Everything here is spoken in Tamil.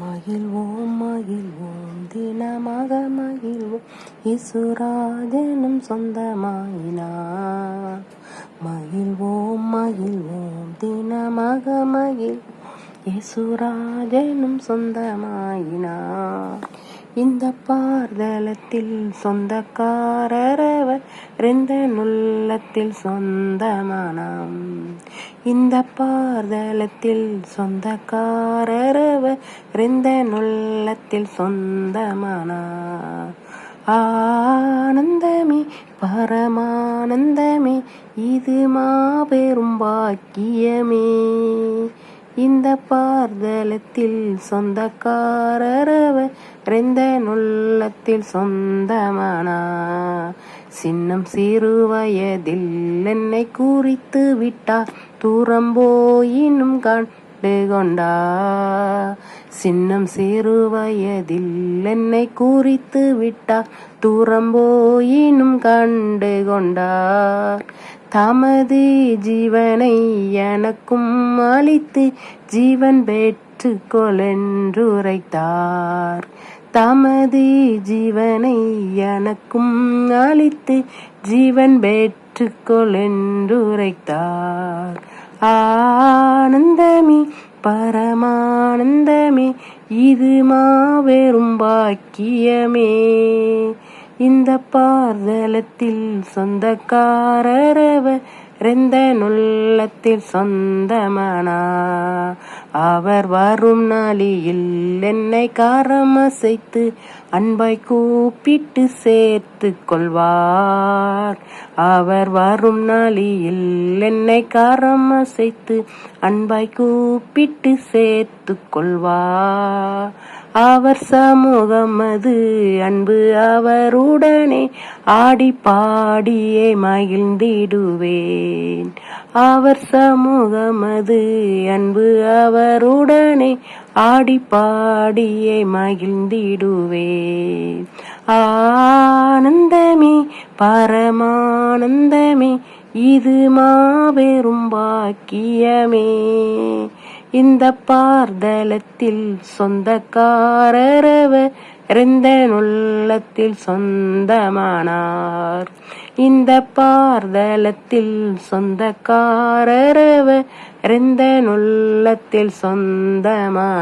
மகிழ்வோம் மகிழ்வோம் தினமாக மகிழ்வோம் இசுராஜனும் சொந்தமாயினார். மகிழ்வோம் மகிழ்வோம் தினமாக மகிழ்வோம் இசுராஜனும் சொந்தமாயினார். இந்த பார்தலத்தில் சொந்தக்காரரவர் ரெந்த நுள்ளத்தில் சொந்தமானாம். இந்த பார்தலத்தில் சொந்தக்காரரவர் ரெந்த நுள்ளத்தில் சொந்தமானார். ஆனந்தமே பரமானந்தமே இது மாபெரும் பாக்கியமே. இந்த பார்தலத்தில் சொந்தக்காரரவர் ரெந்த நுள்ளத்தில் சொந்தமானார். சின்னம் சிறு வயதில் என்னை குறித்து விட்டார், தூரம் போயினும் கண்டு கொண்டார். சின்னம் சிறு வயதில் என்னை குறித்து விட்டார், தூரம் போயினும் கண்டு கொண்டார். தமது ஜீவனை எனக்கும் அளித்து ஜீவன் பெற்றுக்கொளென்றுரைத்தார். தமது ஜீவனை எனக்கும் அளித்து ஜீவன் பெற்றுக்கொளென்றுரைத்தார். ஆனந்தமே பரமானந்தமே இது மாபெரும் பாக்கியமே. இந்த பார்தலத்தில் சொந்தக்காரரவர் ரெந்த நுள்ளத்தில் சொந்தமானார். அவர் வரும் நாளில் என்னை காரமசைத்து அன்பாய் கூப்பிட்டு சேர்த்து கொள்வார். அவர் வரும் நாளில் என்னை காரமசைத்து அன்பாய் கூப்பிட்டு சேர்த்து கொள்வார். அவர் சமூகமது அன்பு அவருடனே ஆடி பாடியே மகிழ்ந்திடுவேன். அவர் சமூகமது அன்பு அவருடனே ஆடி பாடியே மகிழ்ந்திடுவேன். ஆனந்தமே பரமானந்தமே இது மாபெரும் பாக்கியமே. இந்த பார்தலத்தில் சொந்தக்காரரவர் ரெந்த நுள்ளத்தில் சொந்தமானார். இந்த பார்தலத்தில் சொந்தக்காரரவர் ரெந்த நுள்ளத்தில் சொந்தமானார்.